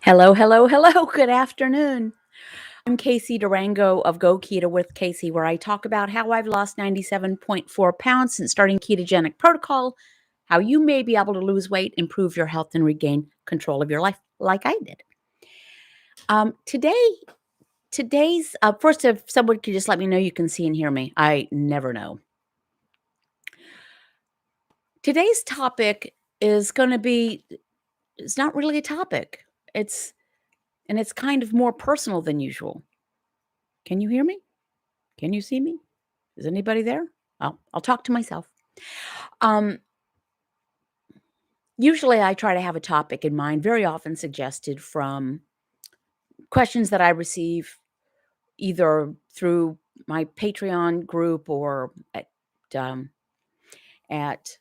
Hello, hello, hello. Good afternoon. I'm Casey Durango of Go Keto with Casey, where I talk about how I've lost 97.4 pounds since starting ketogenic protocol, how you may be able to lose weight, improve your health, and regain control of your life like I did. Today's first, if someone could just let me know you can see and hear me, I never know. Today's topic is going to be, it's not really a topic. It's kind of more personal than usual. Can you hear me? Can you see me? Is anybody there? I'll talk to myself. Um, Usually I try to have a topic in mind, very often suggested from questions that I receive either through my Patreon group or um, at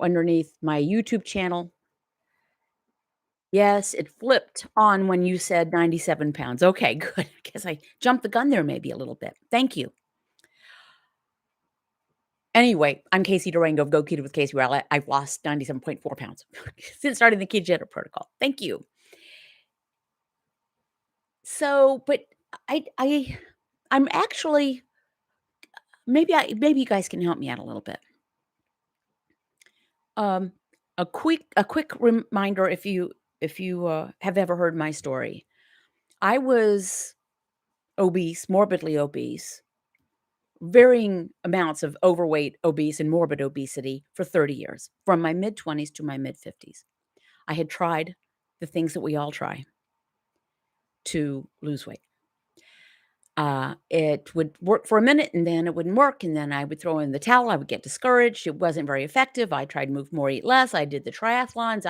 underneath my YouTube channel. Yes, it flipped on when you said 97 pounds. Okay, good. I guess I jumped the gun there maybe a little bit. Thank you. Anyway, I'm Casey Durango of Go Keto with Casey, where I've lost 97.4 pounds since starting the ketogenic protocol. Thank you. So, but I'm actually maybe you guys can help me out a little bit. Um, a quick reminder if you have ever heard my story. I was obese, morbidly obese, varying amounts of overweight, obese, and morbid obesity for 30 years, from my mid-20s to my mid-50s. I had tried the things that we all try to lose weight. It would work for a minute and then it wouldn't work. And then I would throw in the towel. I would get discouraged. It wasn't very effective. I tried move more, eat less. I did the triathlons.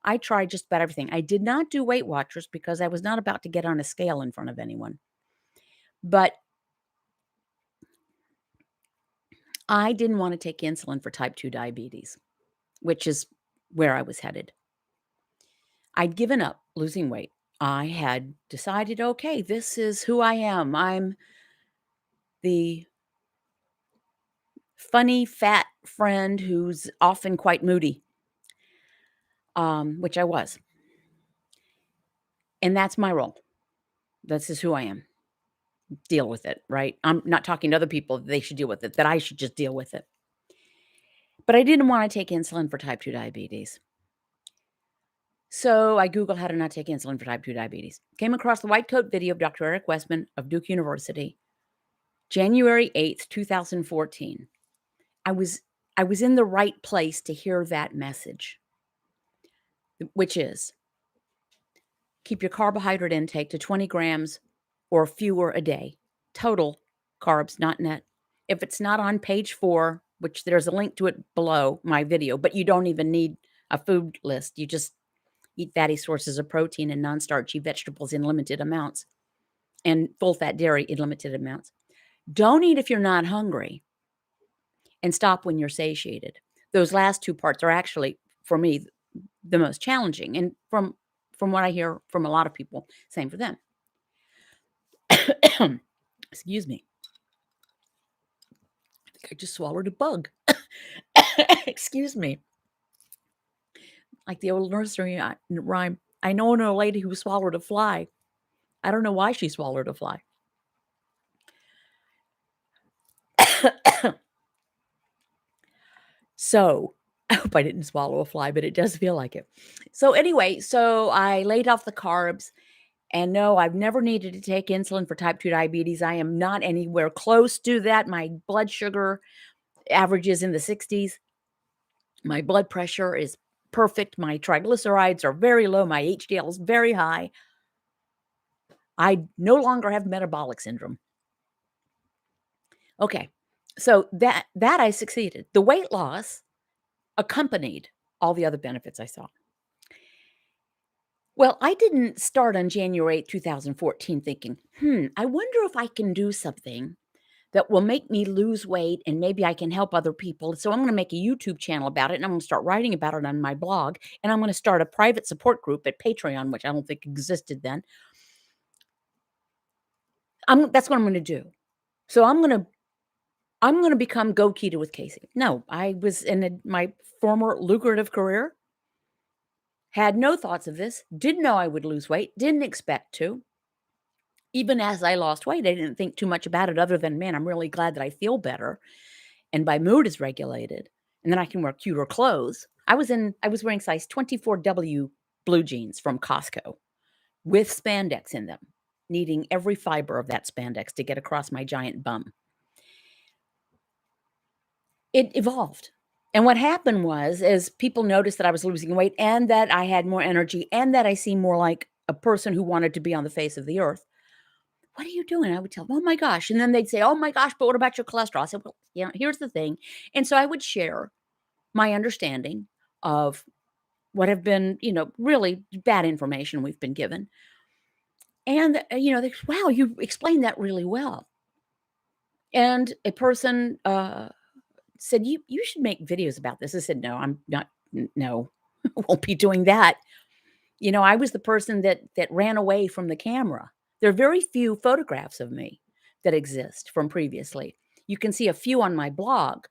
I tried just about everything. I did not do Weight Watchers because I was not about to get on a scale in front of anyone. But I didn't want to take insulin for type 2 diabetes, which is where I was headed. I'd given up losing weight. I had decided, okay, this is who I am. I'm the funny, fat friend who's often quite moody, which I was. And that's my role. This is who I am. Deal with it, right? I'm not talking to other people that they should deal with it, that I should just deal with it. But I didn't want to take insulin for type 2 diabetes. So I Googled how to not take insulin for type 2 diabetes. Came across the white coat video of Dr. Eric Westman of Duke University, January 8th, 2014. I was in the right place to hear that message, which is keep your carbohydrate intake to 20 grams or fewer a day. Total carbs, not net. If it's not on page 4, which there's a link to it below my video, but you don't even need a food list. You just eat fatty sources of protein and non-starchy vegetables in limited amounts and full-fat dairy in limited amounts. Don't eat if you're not hungry and stop when you're satiated. Those last two parts are actually, for me, the most challenging. And from what I hear from a lot of people, same for them. Excuse me. I think I just swallowed a bug. Excuse me. Like the old nursery rhyme. I know a lady who swallowed a fly. I don't know why she swallowed a fly. So, I hope I didn't swallow a fly, but it does feel like it. So anyway, so I laid off the carbs. And no, I've never needed to take insulin for type 2 diabetes. I am not anywhere close to that. My blood sugar averages in the 60s. My blood pressure is perfect. My triglycerides are very low. My HDL is very high. I no longer have metabolic syndrome. Okay. So that I succeeded. The weight loss accompanied all the other benefits I saw. Well, I didn't start on January 8, 2014 thinking, I wonder if I can do something that will make me lose weight and maybe I can help other people. So I'm going to make a YouTube channel about it and I'm going to start writing about it on my blog. And I'm going to start a private support group at Patreon, which I don't think existed then. That's what I'm going to do. So I'm going to become Go Keto with Casey. No, I was in my former lucrative career. Had no thoughts of this, didn't know I would lose weight, didn't expect to. Even as I lost weight, I didn't think too much about it other than, man, I'm really glad that I feel better and my mood is regulated and then I can wear cuter clothes. I was wearing size 24W blue jeans from Costco with spandex in them, needing every fiber of that spandex to get across my giant bum. It evolved. And what happened was, as people noticed that I was losing weight and that I had more energy and that I seemed more like a person who wanted to be on the face of the earth, "What are you doing?" I would tell them, "Oh my gosh." And then they'd say, "Oh my gosh, but what about your cholesterol?" I said, "Well, here's the thing." And so I would share my understanding of what have been, really bad information we've been given. And, they, "Wow, you explained that really well." And a person said, "You should make videos about this." I said, "No, I'm not. No, won't be doing that." I was the person that ran away from the camera. There are very few photographs of me that exist from previously. You can see a few on my blog,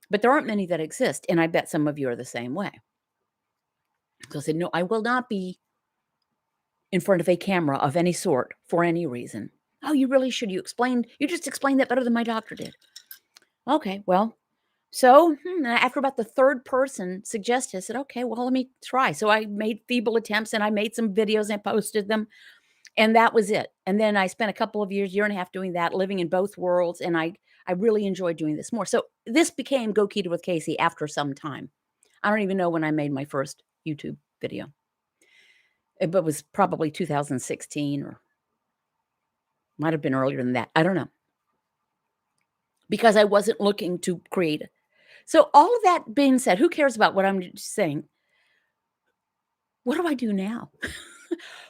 but there aren't many that exist, and I bet some of you are the same way. So I said, "No, I will not be in front of a camera of any sort for any reason." "Oh, you really should. You just explained that better than my doctor did." Okay, well, so after about the third person suggested, I said, "Okay, well, let me try." So I made feeble attempts and I made some videos and posted them. And that was it. And then I spent a couple of years, year and a half doing that, living in both worlds, and I really enjoyed doing this more. So this became Go Keto with Casey after some time. I don't even know when I made my first YouTube video. It was probably 2016 or might have been earlier than that. I don't know. Because I wasn't looking to create. So all of that being said, who cares about what I'm saying? What do I do now?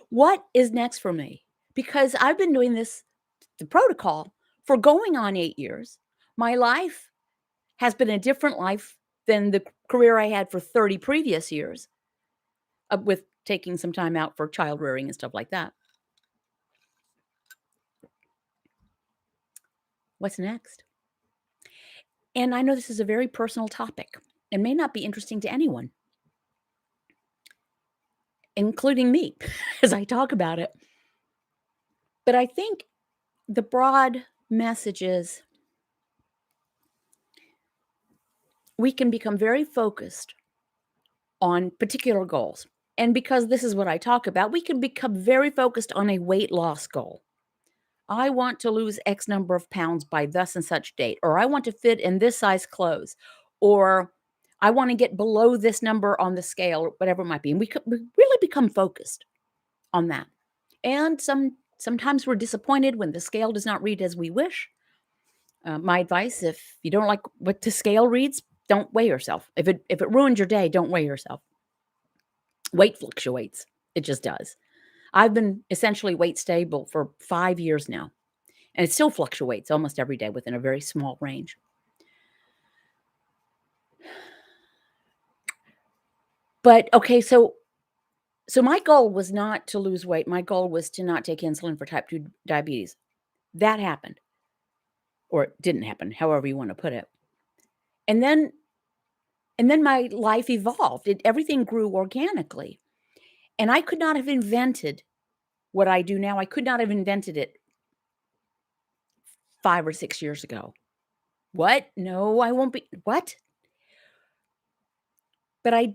What is next for me? Because I've been doing this, the protocol, for going on 8 years. My life has been a different life than the career I had for 30 previous years, with taking some time out for child rearing and stuff like that. What's next? And I know this is a very personal topic and may not be interesting to anyone, including me, as I talk about it. But I think the broad message is we can become very focused on particular goals. And because this is what I talk about, we can become very focused on a weight loss goal. I want to lose X number of pounds by thus and such date, or I want to fit in this size clothes, or I want to get below this number on the scale, or whatever it might be. And we really become focused on that. And sometimes we're disappointed when the scale does not read as we wish. My advice: if you don't like what the scale reads, don't weigh yourself. If it ruins your day, don't weigh yourself. Weight fluctuates. It just does. I've been essentially weight stable for 5 years now, and it still fluctuates almost every day within a very small range. But okay, so my goal was not to lose weight. My goal was to not take insulin for type 2 diabetes. That happened, or it didn't happen, however you want to put it. And then my life evolved. Everything grew organically. And I could not have invented what I do now. I could not have invented it 5 or 6 years ago. What? No, I won't be. What? But I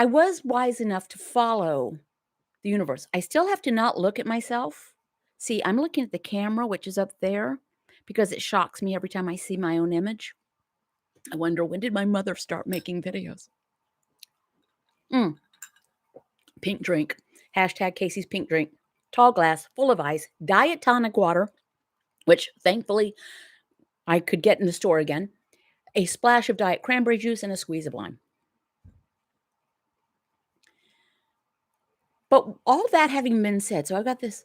was wise enough to follow the universe. I still have to not look at myself. See, I'm looking at the camera, which is up there, because it shocks me every time I see my own image. I wonder, when did my mother start making videos? Pink drink. Hashtag Casey's pink drink. Tall glass, full of ice, diet tonic water, which thankfully I could get in the store again. A splash of diet cranberry juice and a squeeze of lime. But all that having been said, so I've got this.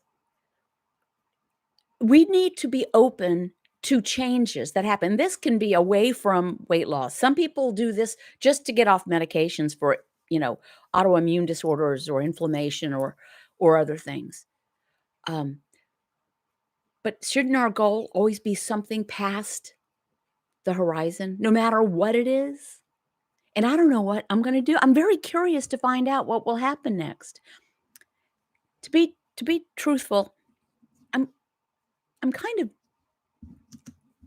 We need to be open to changes that happen. This can be away from weight loss. Some people do this just to get off medications for, autoimmune disorders or inflammation or other things. But shouldn't our goal always be something past the horizon, no matter what it is? And I don't know what I'm going to do. I'm very curious to find out what will happen next. To be truthful, I'm kind of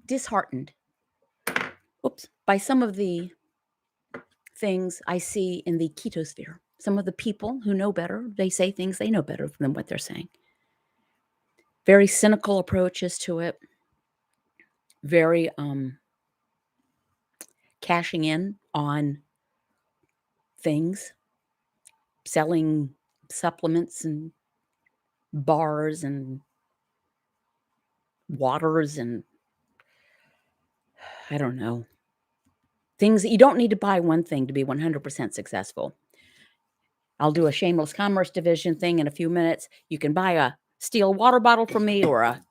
disheartened, by some of the things I see in the keto sphere. Some of the people who know better, they say things they know better than what they're saying. Very cynical approaches to it. Very cashing in on things, selling supplements and bars and waters and I don't know. Things that you don't need to buy one thing to be 100% successful. I'll do a shameless commerce division thing in a few minutes. You can buy a steel water bottle from me or a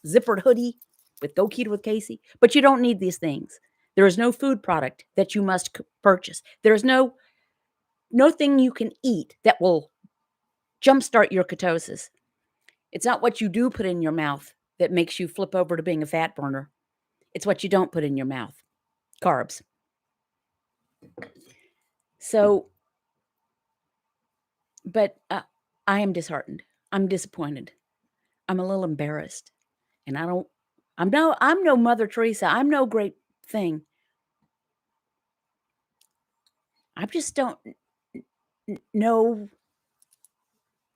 zippered hoodie with Go Keto with Casey, but you don't need these things. There is no food product that you must purchase. There is no thing you can eat that will jumpstart your ketosis. It's not what you do put in your mouth that makes you flip over to being a fat burner. It's what you don't put in your mouth. Carbs. So, but I am disheartened. I'm disappointed. I'm a little embarrassed. And I'm no Mother Teresa. I'm no great thing. I just don't know.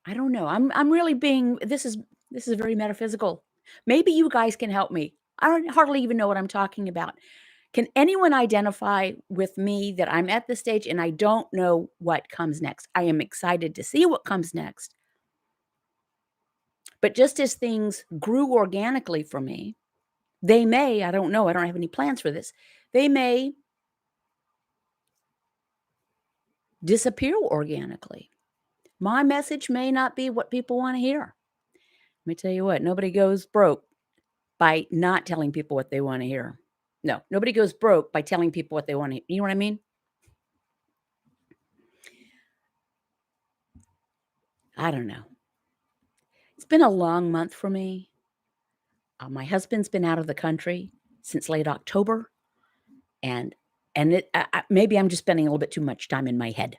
I don't know. I'm really being, this is very metaphysical. Maybe you guys can help me. I don't hardly even know what I'm talking about. Can anyone identify with me that I'm at this stage and I don't know what comes next? I am excited to see what comes next. But just as things grew organically for me, they may, I don't know, I don't have any plans for this. They may disappear organically. My message may not be what people want to hear. Let me tell you what, nobody goes broke by not telling people what they want to hear. No, nobody goes broke by telling people what they want to hear. You know what I mean? I don't know. It's been a long month for me. My husband's been out of the country since late October, and maybe I'm just spending a little bit too much time in my head.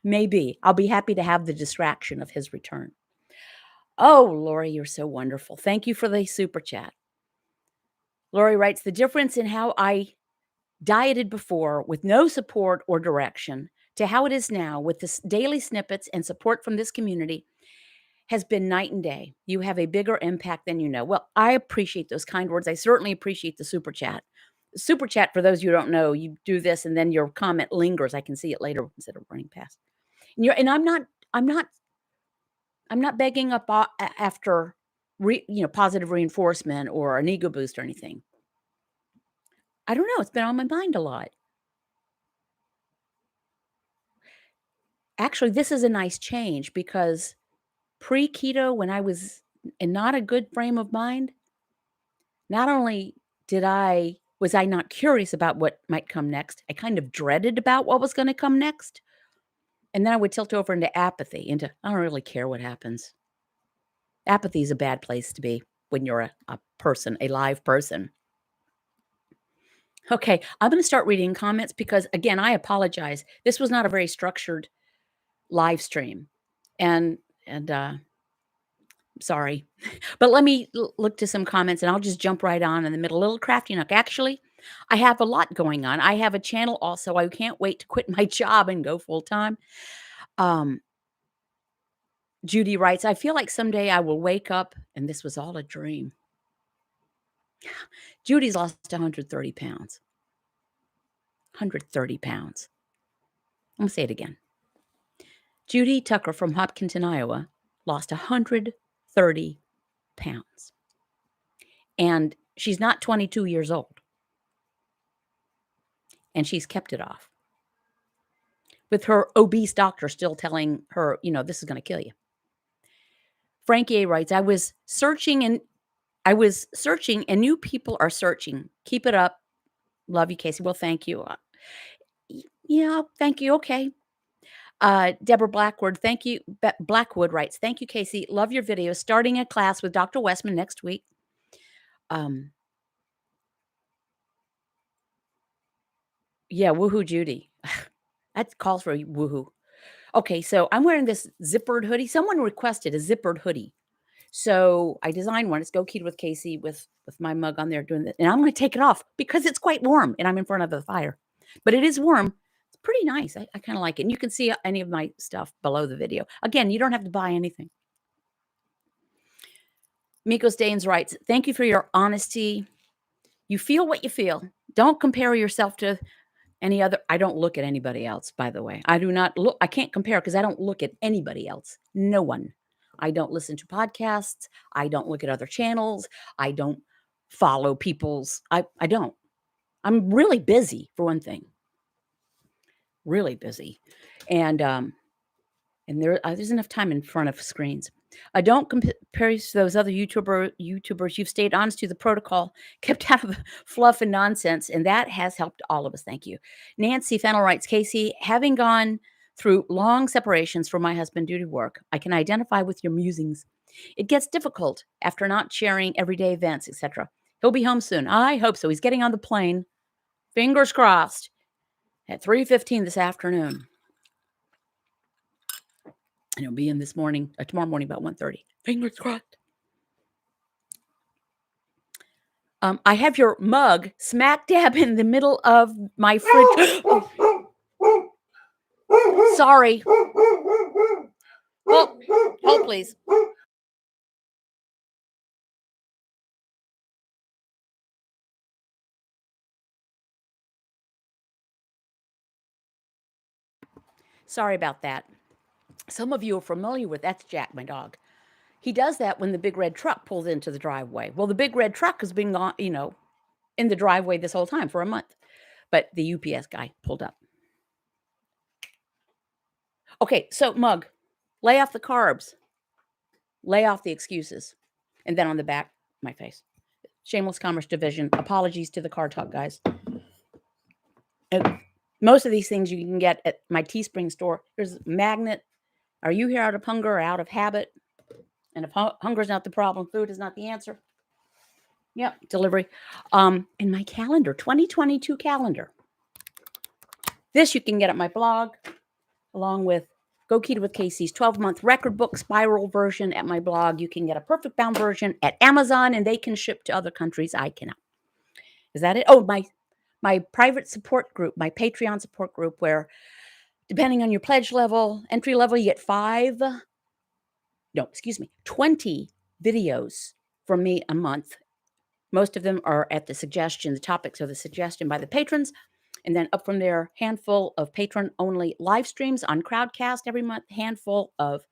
Maybe. I'll be happy to have the distraction of his return. Oh, Lori, you're so wonderful. Thank you for the super chat. Lori writes, the difference in how I dieted before with no support or direction to how it is now with this daily snippets and support from this community has been night and day. You have a bigger impact than you know. Well, I appreciate those kind words. I certainly appreciate the super chat. Super chat, for those you don't know, you do this and then your comment lingers. I can see it later instead of running past. And I'm not begging up after positive reinforcement or an ego boost or anything. I don't know. It's been on my mind a lot. Actually, this is a nice change because pre-keto, when I was in not a good frame of mind, not only was I not curious about what might come next, I kind of dreaded about what was going to come next. And then I would tilt over into apathy, into I don't really care what happens. Apathy is a bad place to be when you're a person, a live person. Okay, I'm going to start reading comments because, again, I apologize. This was not a very structured live stream. And sorry. But let me look to some comments and I'll just jump right on in the middle. A little crafty nook. Actually, I have a lot going on. I have a channel also. I can't wait to quit my job and go full time. Judy writes, I feel like someday I will wake up and this was all a dream. Judy's lost 130 pounds. 130 pounds. I'm going to say it again. Judy Tucker from Hopkinton, Iowa, lost 130 pounds. And she's not 22 years old. And she's kept it off. With her obese doctor still telling her, this is going to kill you. Frankie A. writes, I was searching and new people are searching. Keep it up. Love you, Casey. Well, thank you. Yeah, thank you. Okay. Deborah Blackwood, thank you. Blackwood writes, thank you, Casey. Love your videos. Starting a class with Dr. Westman next week. Yeah, woohoo Judy. That calls for a woohoo. Okay, so I'm wearing this zippered hoodie. Someone requested a zippered hoodie. So I designed one. It's Go Keto with Casey with my mug on there doing that. And I'm going to take it off because it's quite warm and I'm in front of the fire. But it is warm. It's pretty nice. I kind of like it. And you can see any of my stuff below the video. Again, you don't have to buy anything. Miko Staines writes, thank you for your honesty. You feel what you feel. Don't compare yourself to any other. I don't look at anybody else, by the way. I do not look. I can't compare because I don't look at anybody else. No one. I don't listen to podcasts. I don't look at other channels. I don't follow people's. I don't. I'm really busy for one thing. Really busy, and there's enough time in front of screens. Don't compare to those other YouTubers. You've stayed honest to the protocol, kept out of the fluff and nonsense, and that has helped all of us. Thank you. Nancy Fennel writes, Casey, having gone through long separations from my husband due to work, I can identify with your musings. It gets difficult after not sharing everyday events, etc. He'll be home soon. I hope so. He's getting on the plane. Fingers crossed. At 3:15 this afternoon. And he'll be in this morning, tomorrow morning about 1:30. Fingers crossed. I have your mug smack dab in the middle of my fridge. Sorry. Hold, please. Sorry about that. Some of you are familiar with that's Jack, my dog. He does that when the big red truck pulls into the driveway. Well, the big red truck has been gone, in the driveway this whole time for a month. But the UPS guy pulled up. Okay, so mug, lay off the carbs. Lay off the excuses. And then on the back, my face. Shameless Commerce Division. Apologies to the Car Talk guys. And most of these things you can get at my Teespring store. There's a magnet. Are you here out of hunger or out of habit? And if hunger is not the problem, food is not the answer. Yep, delivery. In my calendar, 2022 calendar. This you can get at my blog, along with Go Keto with Casey's 12-month record book spiral version at my blog. You can get a perfect bound version at Amazon, and they can ship to other countries. I cannot. Is that it? Oh, my private support group, my Patreon support group, where depending on your pledge level, entry level, you get 20 videos from me a month. Most of them are at the suggestion. The topics are the suggestion by the patrons. And then up from there, handful of patron-only live streams on Crowdcast every month, handful of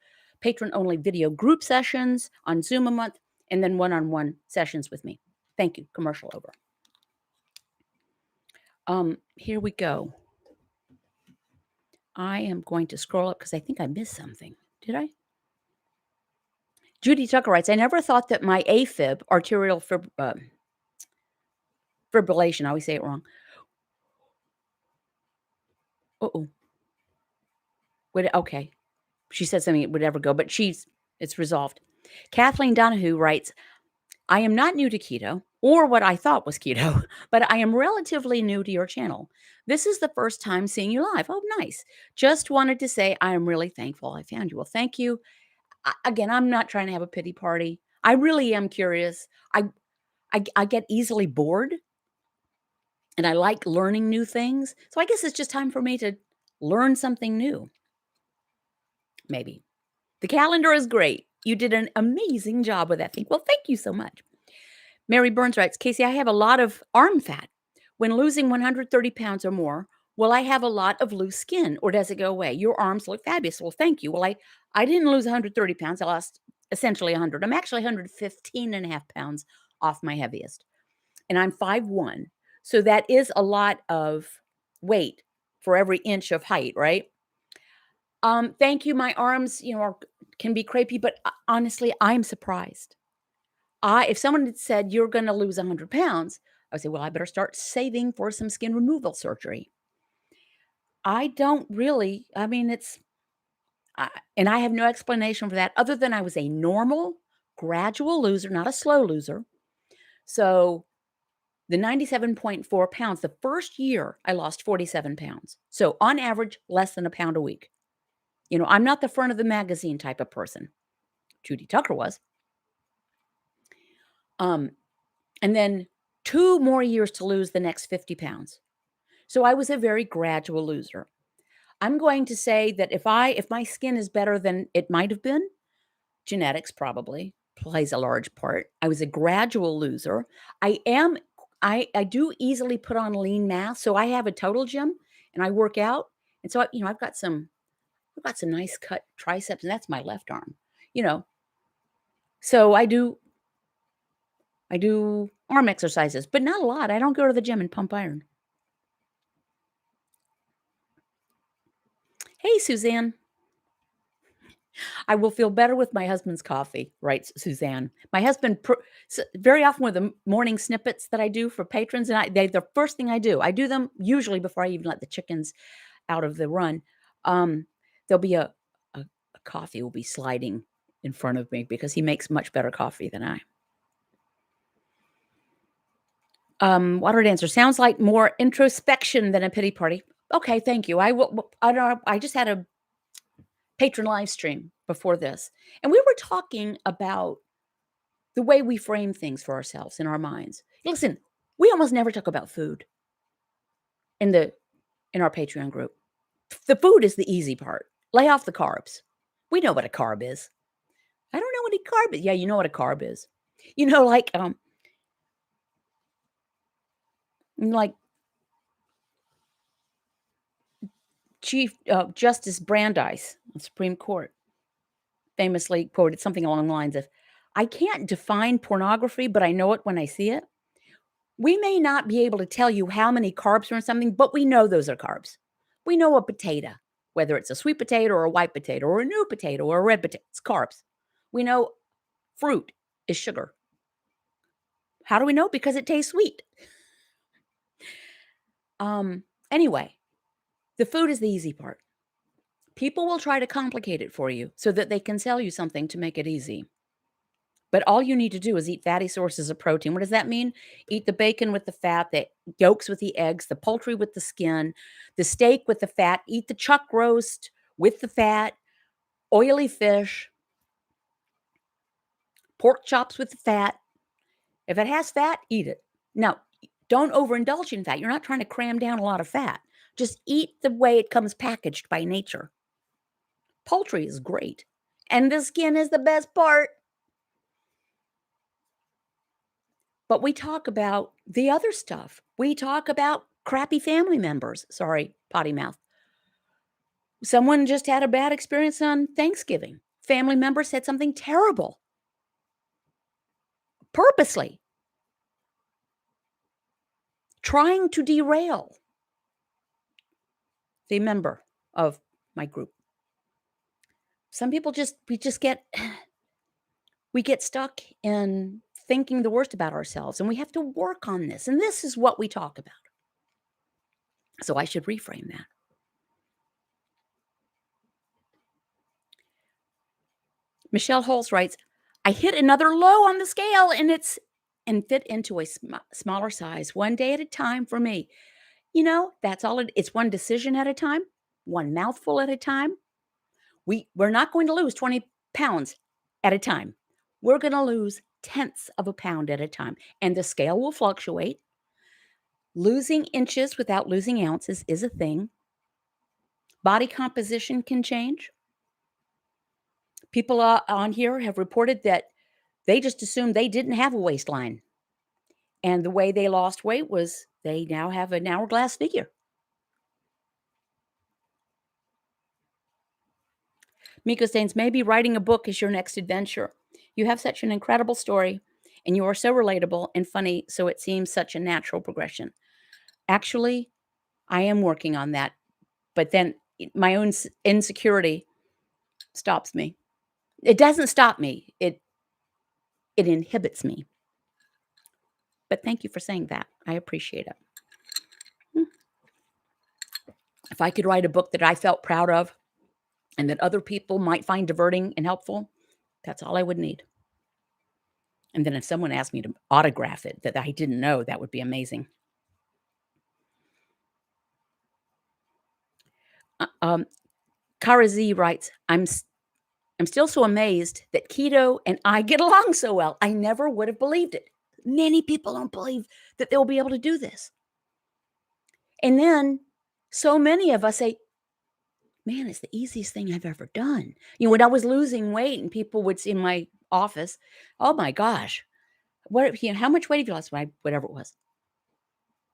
patron-only video group sessions on Zoom a month, and then one-on-one sessions with me. Thank you. Commercial over. Here we go. I am going to scroll up because I think I missed something. Did I? Judy Tucker writes, I never thought that my AFib, arterial fibrillation, I always say it wrong. Uh-oh. Okay. She said something it would ever go, but it's resolved. Kathleen Donahue writes, I am not new to keto or what I thought was keto, but I am relatively new to your channel. This is the first time seeing you live. Oh, nice. Just wanted to say I am really thankful I found you. Well, thank you. Again, I'm not trying to have a pity party. I really am curious. I get easily bored and I like learning new things. So I guess it's just time for me to learn something new. Maybe. The calendar is great. You did an amazing job with that thing. Well, thank you so much. Mary Burns writes, Casey, I have a lot of arm fat. When losing 130 pounds or more, will I have a lot of loose skin or does it go away? Your arms look fabulous. Well, thank you. Well, I didn't lose 130 pounds. I lost essentially 100. I'm actually 115 and a half pounds off my heaviest. And I'm 5'1". So that is a lot of weight for every inch of height, right? Thank you. My arms, can be crepey, but honestly, I'm surprised. If someone had said you're going to lose 100 pounds, I would say, well, I better start saving for some skin removal surgery. I don't really. I mean, and I have no explanation for that other than I was a normal, gradual loser, not a slow loser. So the 97.4 pounds, the first year I lost 47 pounds. So on average, less than a pound a week. I'm not the front of the magazine type of person. Judy Tucker was. And then 2 more years to lose the next 50 pounds. So I was a very gradual loser. I'm going to say that if my skin is better than it might have been, genetics probably plays a large part. I was a gradual loser. I do easily put on lean mass. So I have a total gym and I work out. And so I've got some nice cut triceps, and that's my left arm. So I do arm exercises, but not a lot. I don't go to the gym and pump iron. Hey, Suzanne. I will feel better with my husband's coffee, writes Suzanne. My husband, very often with the morning snippets that I do for patrons, and the first thing I do them usually before I even let the chickens out of the run. There'll be a coffee will be sliding in front of me because he makes much better coffee than I. Water dancer sounds like more introspection than a pity party. Okay, thank you. I just had a patron live stream before this, and we were talking about the way we frame things for ourselves in our minds. Listen, we almost never talk about food in our Patreon group. The food is the easy part. Lay off the carbs. We know what a carb is. I don't know what a carb is. Yeah, you know what a carb is. Like Chief Justice Brandeis of Supreme Court famously quoted something along the lines of, I can't define pornography, but I know it when I see it. We may not be able to tell you how many carbs are in something, but we know those are carbs. We know a potato, whether it's a sweet potato or a white potato or a new potato or a red potato, it's carbs. We know fruit is sugar. How do we know? Because it tastes sweet. Anyway, the food is the easy part. People will try to complicate it for you so that they can sell you something to make it easy. But all you need to do is eat fatty sources of protein. What does that mean? Eat the bacon with the fat, the yolks with the eggs, the poultry with the skin, the steak with the fat. Eat the chuck roast with the fat, oily fish, pork chops with the fat. If it has fat, eat it. Now, don't overindulge in fat. You're not trying to cram down a lot of fat. Just eat the way it comes packaged by nature. Poultry is great. And the skin is the best part. But we talk about the other stuff. We talk about crappy family members. Sorry, potty mouth. Someone just had a bad experience on Thanksgiving. Family member said something terrible. Purposely. Trying to derail the member of my group. Some people we get stuck in thinking the worst about ourselves, and we have to work on this. And this is what we talk about. So I should reframe that. Michelle Holz writes, I hit another low on the scale and fit into a smaller size, one day at a time for me. That's all it's one decision at a time, one mouthful at a time. We're not going to lose 20 pounds at a time. We're going to lose tenths of a pound at a time, and the scale will fluctuate. Losing inches without losing ounces is a thing. Body composition can change. People on here have reported that they just assumed they didn't have a waistline. And the way they lost weight was they now have an hourglass figure. Miko Staines, maybe writing a book is your next adventure. You have such an incredible story, and you are so relatable and funny, so it seems such a natural progression. Actually, I am working on that, but then my own insecurity stops me. It doesn't stop me. It inhibits me. But thank you for saying that. I appreciate it. If I could write a book that I felt proud of and that other people might find diverting and helpful, that's all I would need. And then if someone asked me to autograph it that I didn't know, that would be amazing. Kara Z writes, I'm still so amazed that keto and I get along so well. I never would have believed it. Many people don't believe that they'll be able to do this. And then so many of us say, man, it's the easiest thing I've ever done. When I was losing weight and people would see in my office, oh my gosh, how much weight have you lost? Whatever it was,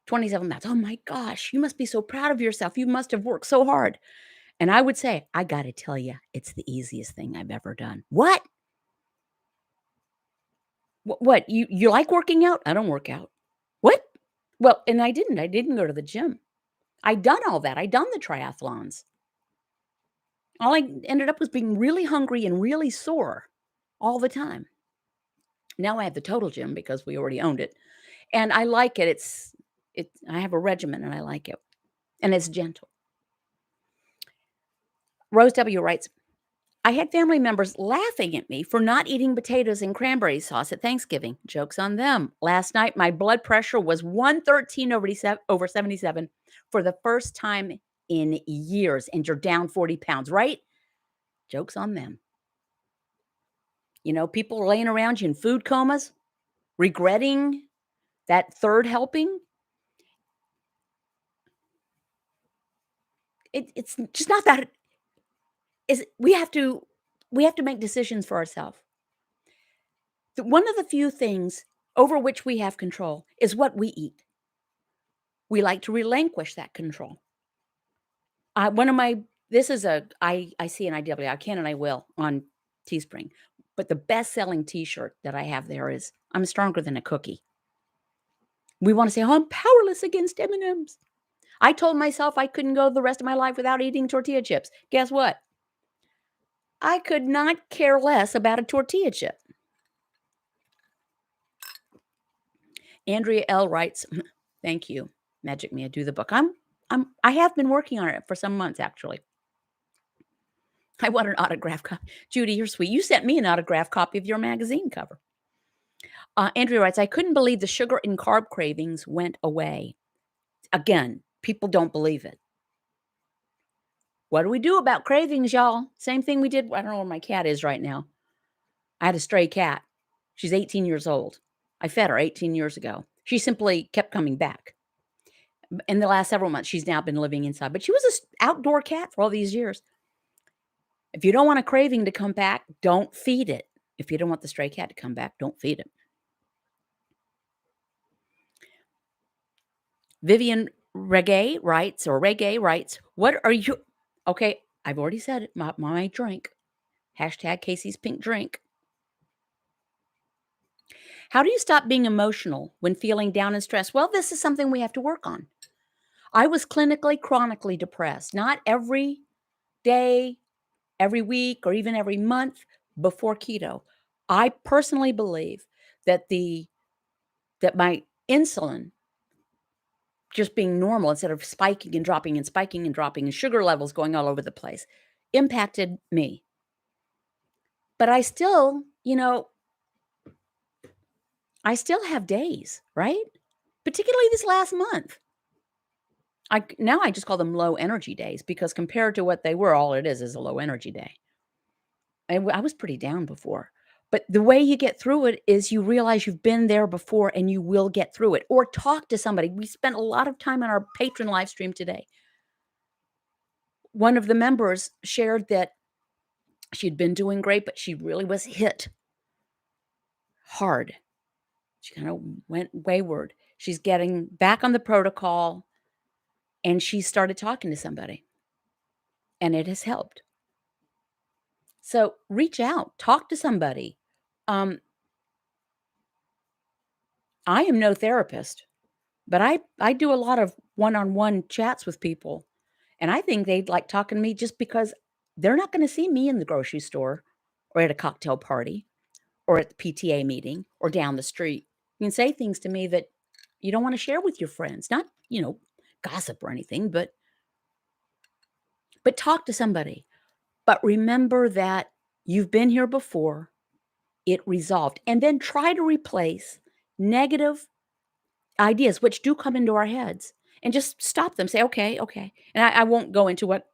27 pounds. Oh my gosh, you must be so proud of yourself. You must have worked so hard. And I would say, I got to tell you, it's the easiest thing I've ever done. What? What? You like working out? I don't work out. What? Well, and I didn't. I didn't go to the gym. I'd done all that. I'd done the triathlons. All I ended up was being really hungry and really sore all the time. Now I have the Total Gym because we already owned it. And I like it. I have a regimen and I like it. And it's gentle. Rose W. writes, I had family members laughing at me for not eating potatoes and cranberry sauce at Thanksgiving. Joke's on them. Last night, my blood pressure was 113 over 77 for the first time in years, and you're down 40 pounds, right? Joke's on them. People laying around you in food comas, regretting that third helping. It's just not that. We have to make decisions for ourselves. One of the few things over which we have control is what we eat. We like to relinquish that control. I see an IW. I can and I will on Teespring. But the best-selling T-shirt that I have there is, I'm stronger than a cookie. We want to say, oh, I'm powerless against M&Ms. I told myself I couldn't go the rest of my life without eating tortilla chips. Guess what? I could not care less about a tortilla chip. Andrea L. writes, thank you, Magic Mia, do the book. I have been working on it for some months, actually. I want an autograph copy. Judy, you're sweet. You sent me an autograph copy of your magazine cover. Andrea writes, I couldn't believe the sugar and carb cravings went away. Again, people don't believe it. What do we do about cravings, y'all? Same thing we did. I don't know where my cat is right now. I had a stray cat. She's 18 years old. I fed her 18 years ago. She simply kept coming back. In the last several months, she's now been living inside. But she was an outdoor cat for all these years. If you don't want a craving to come back, don't feed it. If you don't want the stray cat to come back, don't feed it. Vivian Reggae writes, what are you... Okay, I've already said it. My drink. Hashtag Casey's pink drink. How do you stop being emotional when feeling down and stressed? Well, this is something we have to work on. I was clinically, chronically depressed, not every day, every week, or even every month before keto. I personally believe that my insulin just being normal instead of spiking and dropping and spiking and dropping and sugar levels going all over the place impacted me. But I still, I still have days, right? Particularly this last month. Now I just call them low energy days because compared to what they were, all it is a low energy day. I was pretty down before. But the way you get through it is you realize you've been there before and you will get through it. Or talk to somebody. We spent a lot of time on our patron live stream today. One of the members shared that she'd been doing great, but she really was hit hard. She kind of went wayward. She's getting back on the protocol and she started talking to somebody. And it has helped. So reach out, talk to somebody. I am no therapist, but I do a lot of one-on-one chats with people. And I think they'd like talking to me just because they're not going to see me in the grocery store or at a cocktail party or at the PTA meeting or down the street. You can say things to me that you don't want to share with your friends, not, gossip or anything, but talk to somebody. But remember that you've been here before. it resolved. And then try to replace negative ideas, which do come into our heads, and just stop them. Say, okay, okay. And I won't go into what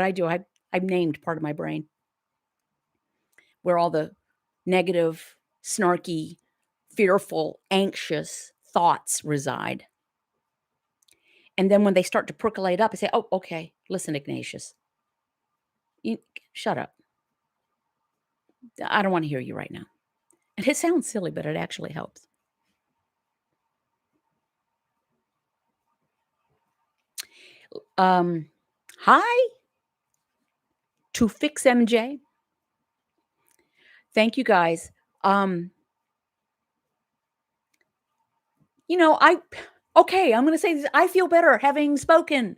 I do. I've named part of my brain where all the negative, snarky, fearful, anxious thoughts reside. And then when they start to percolate up, I say, oh, okay, listen, Ignatius, shut up. I don't want to hear you right now. And it sounds silly, but it actually helps. Hi to Fix MJ. Thank you guys. You know, okay, I'm going to say this. I feel better having spoken.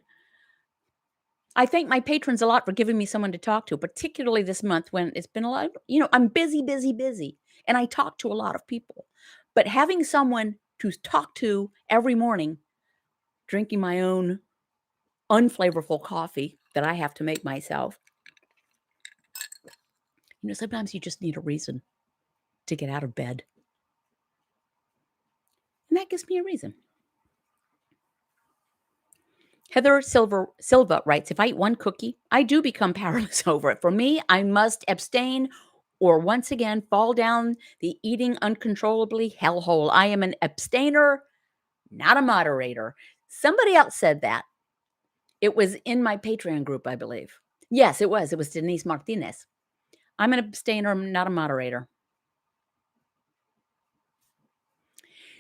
I thank my patrons a lot for giving me someone to talk to, particularly this month when it's been a lot. I'm busy, busy, busy, and I talk to a lot of people. But having someone to talk to every morning, drinking my own unflavorful coffee that I have to make myself, sometimes you just need a reason to get out of bed. And that gives me a reason. Heather Silva writes, if I eat one cookie, I do become powerless over it. For me, I must abstain or once again fall down the eating uncontrollably hellhole. I am an abstainer, not a moderator. Somebody else said that. It was in my Patreon group, I believe. Yes, it was. It was Denise Martinez. I'm an abstainer, not a moderator.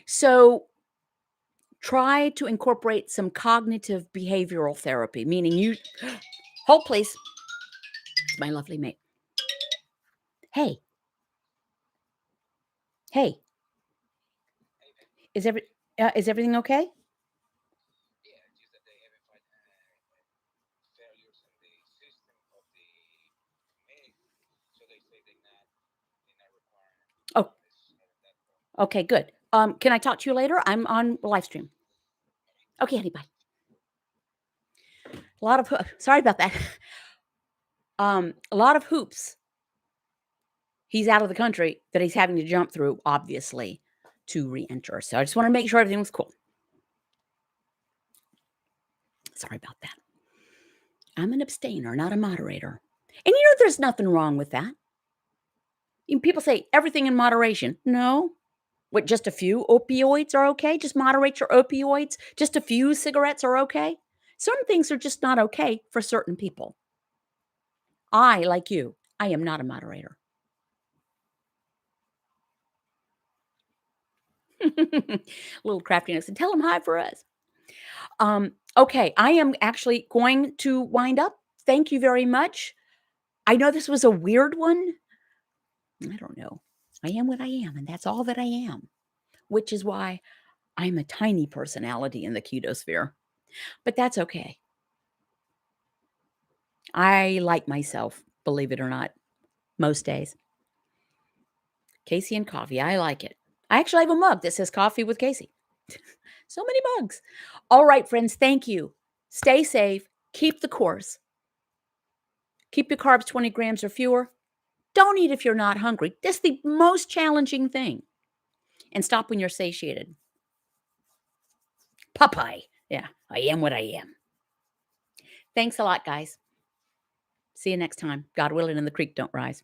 So try to incorporate some cognitive behavioral therapy, meaning hold please. It's my lovely mate. Hey. Is everything okay? Oh, okay, good. Can I talk to you later? I'm on live stream. Okay, honey, bye. Sorry about that. A lot of hoops. He's out of the country that he's having to jump through, obviously, to re-enter. So I just want to make sure everything was cool. Sorry about that. I'm an abstainer, not a moderator. And there's nothing wrong with that. People say everything in moderation. No. What, just a few opioids are okay? Just moderate your opioids? Just a few cigarettes are okay? Certain things are just not okay for certain people. I, like you, I am not a moderator. Little craftiness. And tell them hi for us. Okay, I am actually going to wind up. Thank you very much. I know this was a weird one. I don't know. I am what I am, and that's all that I am, which is why I'm a tiny personality in the keto sphere. But that's okay. I like myself, believe it or not, most days. Casey and coffee, I like it. I actually have a mug that says coffee with Casey. So many mugs. All right, friends, thank you. Stay safe. Keep the course. Keep your carbs 20 grams or fewer. Don't eat if you're not hungry. That's the most challenging thing. And stop when you're satiated. Popeye. Yeah, I am what I am. Thanks a lot, guys. See you next time. God willing and the creek don't rise.